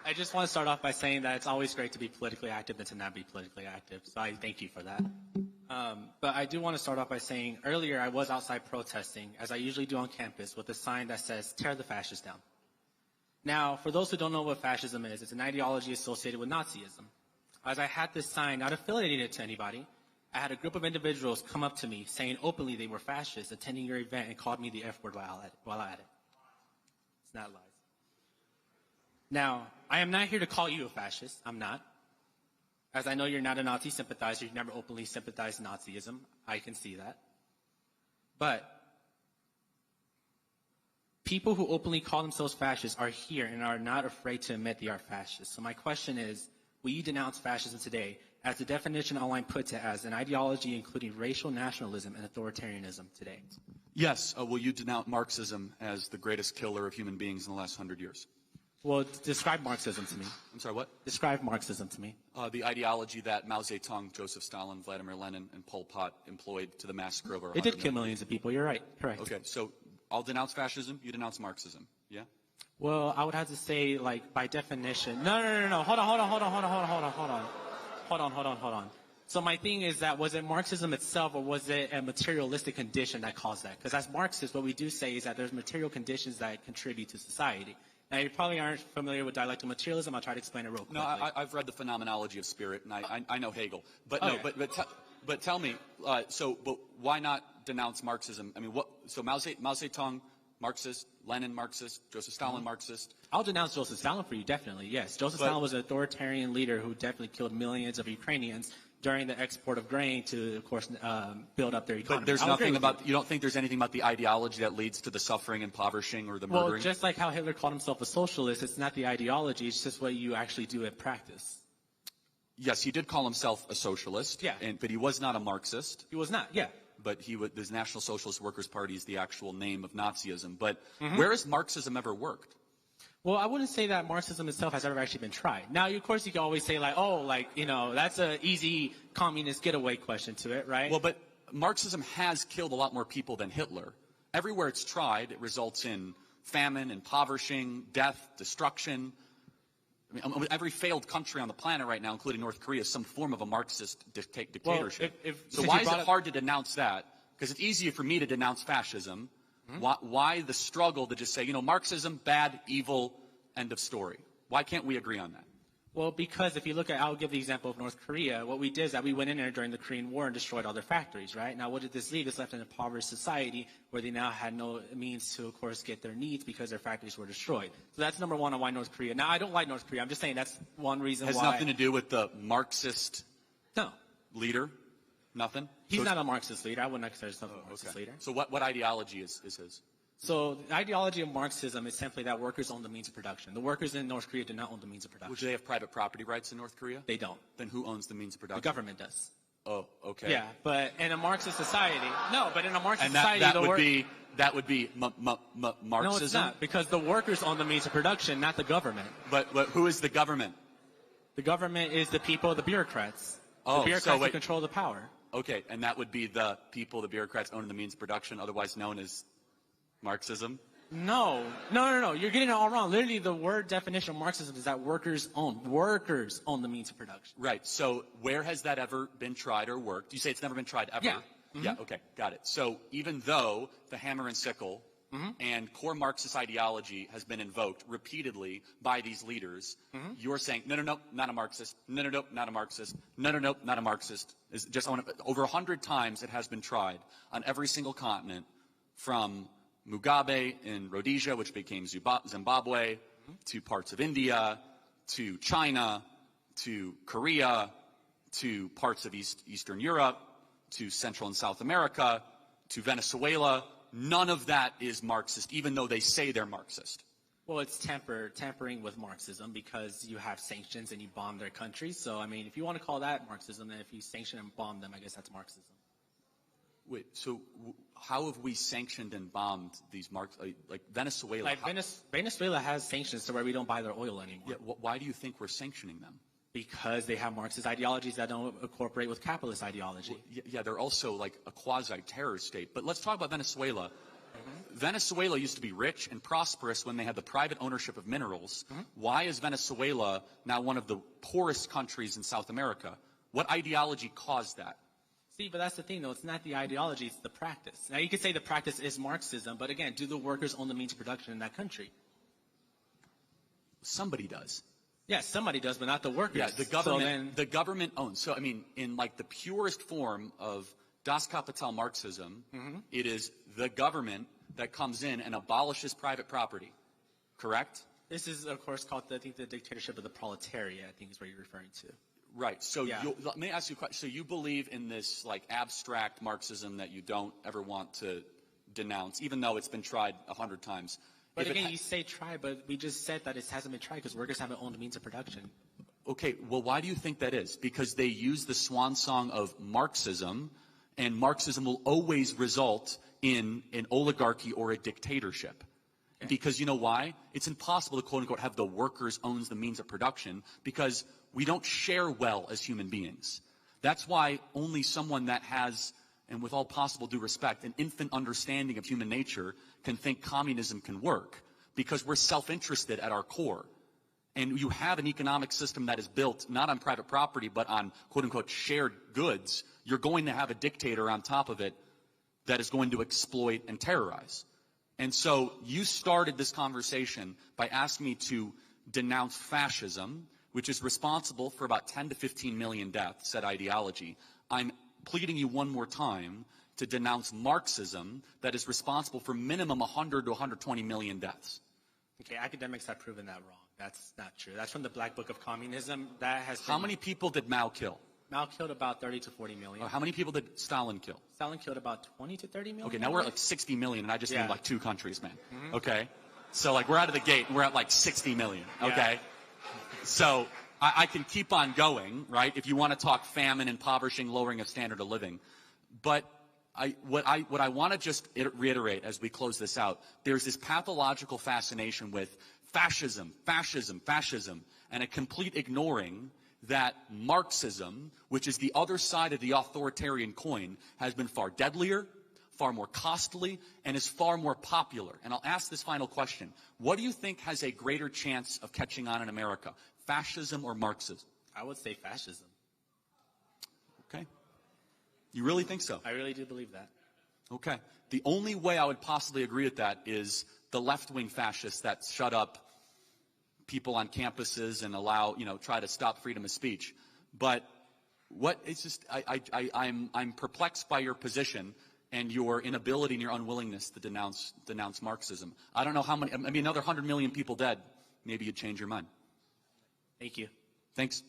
I just want to start off by saying that it's always great to be politically active than to not be politically active. So I thank you for that. But I do want to start off by saying earlier I was outside protesting, as I usually do on campus, with a sign that says, "Tear the fascists down." Now, for those who don't know what fascism is, it's an ideology associated with Nazism. As I had this sign, not affiliating it to anybody, I had a group of individuals come up to me saying openly they were fascists attending your event and called me the F word while at it. It's not lies. Now, I am not here to call you a fascist. I'm not. As I know you're not a Nazi sympathizer. You've never openly sympathized Nazism. I can see that. But people who openly call themselves fascists are here and are not afraid to admit they are fascists. So my question is, will you denounce fascism today, as the definition online puts it, as an ideology including racial nationalism and authoritarianism today? Yes. Will you denounce Marxism as the greatest killer of human beings in the last 100 years? Well, describe Marxism to me. I'm sorry, what? Describe Marxism to me. The ideology that Mao Zedong, Joseph Stalin, Vladimir Lenin, and Pol Pot employed to the massacre over 100 It did kill millions of people. You're right. Correct. Okay, so I'll denounce fascism. You denounce Marxism. Yeah? Well, I would have to say, like, by definition. No. Hold on. So my thing is that, was it Marxism itself, or was it a materialistic condition that caused that? Because as Marxists, what we do say is that there's material conditions that contribute to society. Now, you probably aren't familiar with dialectical materialism. I'll try to explain it real quickly. No, I've read the Phenomenology of Spirit, and I know Hegel. But okay. No, but tell me, but why not denounce Marxism? I mean, so Mao Zedong, Marxist, Lenin, Marxist, Joseph Stalin, Marxist. I'll denounce Joseph Stalin for you, definitely, yes. Joseph Stalin was an authoritarian leader who definitely killed millions of Ukrainians during the export of grain to, of course, build up their economy. But there's nothing about, you don't think there's anything about the ideology that leads to the suffering, impoverishing, or the murdering? Well, just like how Hitler called himself a socialist, it's not the ideology, it's just what you actually do in practice. Yes, he did call himself a socialist. Yeah. But he was not a Marxist. He was not, yeah. But the National Socialist Workers' Party is the actual name of Nazism. But where has Marxism ever worked? Well, I wouldn't say that Marxism itself has ever actually been tried. Now, of course, you can always say, like, oh, like, you know, that's an easy communist getaway question to it, right? Well, but Marxism has killed a lot more people than Hitler. Everywhere it's tried, it results in famine, impoverishing, death, destruction. I mean, every failed country on the planet right now, including North Korea, is some form of a Marxist dictatorship. Well, so why is it hard to denounce that? Because it's easier for me to denounce fascism. Why the struggle to just say, you know, Marxism, bad, evil, end of story? Why can't we agree on that? Well, because if you look at, I'll give the example of North Korea. What we did is that we went in there during the Korean War and destroyed all their factories, right? Now, what did this leave? This left an impoverished society where they now had no means to, of course, get their needs because their factories were destroyed. So that's number one on why North Korea. Now, I don't like North Korea. I'm just saying that's one reason why. Has nothing to do with the Marxist leader? Nothing? He's not a Marxist leader. I wouldn't consider himself a Marxist leader. So what ideology is his? So the ideology of Marxism is simply that workers own the means of production. The workers in North Korea do not own the means of production. Do they have private property rights in North Korea? They don't. Then who owns the means of production? The government does. Oh, okay. Yeah, but in a Marxist society, that would be Marxism? No, it's not, because the workers own the means of production, not the government. But who is the government? The government is the people, the bureaucrats. Oh, the bureaucrats who control the power. Okay, and that would be the people, the bureaucrats owning the means of production, otherwise known as Marxism? No. You're getting it all wrong. Literally, the word definition of Marxism is that workers own the means of production. Right. So where has that ever been tried or worked? You say it's never been tried ever? Yeah. Yeah, okay, got it. So even though the hammer and sickle and core Marxist ideology has been invoked repeatedly by these leaders, you're saying, no, not a Marxist. No, not a Marxist. No, not a Marxist. Over 100 times it has been tried on every single continent, from Mugabe in Rhodesia, which became Zimbabwe, to parts of India, to China, to Korea, to parts of Eastern Europe, to Central and South America, to Venezuela. None of that is Marxist, even though they say they're Marxist. Well, it's tampering with Marxism, because you have sanctions and you bomb their countries. So, I mean, if you want to call that Marxism, then if you sanction and bomb them, I guess that's Marxism. Wait, so how have we sanctioned and bombed these like Venezuela? Like Venezuela has sanctions to where we don't buy their oil anymore. Yeah, why do you think we're sanctioning them? Because they have Marxist ideologies that don't incorporate with capitalist ideology. Well, yeah, they're also like a quasi-terror state. But let's talk about Venezuela. Venezuela used to be rich and prosperous when they had the private ownership of minerals. Why is Venezuela now one of the poorest countries in South America? What ideology caused that? See, but that's the thing, though. It's not the ideology, it's the practice. Now, you could say the practice is Marxism, but again, do the workers own the means of production in that country? Somebody does. Yes, somebody does, but not the workers. Yeah, the government owns. So, I mean, in like the purest form of Das Kapital Marxism, it is the government that comes in and abolishes private property. Correct? This is, of course, called, I think, the dictatorship of the proletariat, I think is what you're referring to. Right. So Yeah. let me ask you a question. So you believe in this like abstract Marxism that you don't ever want to denounce, even though it's been tried 100 times. But again, you say try, but we just said that it hasn't been tried because workers haven't owned the means of production. Okay, well, why do you think that is? Because they use the swan song of Marxism, and Marxism will always result in an oligarchy or a dictatorship. Okay. Because you know why? It's impossible to, quote-unquote, have the workers owns the means of production because we don't share well as human beings. That's why only someone that has, and with all possible due respect, an infant understanding of human nature can think communism can work, because we're self-interested at our core. And you have an economic system that is built not on private property, but on, quote-unquote, shared goods. You're going to have a dictator on top of it that is going to exploit and terrorize. And so you started this conversation by asking me to denounce fascism, which is responsible for about 10 to 15 million deaths, said ideology. I'm pleading you one more time to denounce Marxism, that is responsible for minimum 100 to 120 million deaths. Okay, academics have proven that wrong. That's not true. That's from the Black Book of Communism. That has How many people did Mao kill? Mao killed about 30 to 40 million. How many people did Stalin kill? Stalin killed about 20 to 30 million. Okay, now we're at like 60 million, and I just named like 2 countries, man. Mm-hmm. Okay? So like we're out of the gate, and we're at like 60 million, okay? Yeah. So I can keep on going, right, if you want to talk famine, impoverishing, lowering of standard of living. But what I want to just reiterate as we close this out, there's this pathological fascination with fascism, and a complete ignoring that Marxism, which is the other side of the authoritarian coin, has been far deadlier, far more costly, and is far more popular. And I'll ask this final question. What do you think has a greater chance of catching on in America, fascism or Marxism? I would say fascism. Okay. You really think so? I really do believe that. Okay. The only way I would possibly agree with that is the left-wing fascists that shut up people on campuses and allow, try to stop freedom of speech. But it's just, I'm perplexed by your position and your inability and your unwillingness to denounce Marxism. I don't know how many, another 100 million people dead, maybe you'd change your mind. Thank you. Thanks.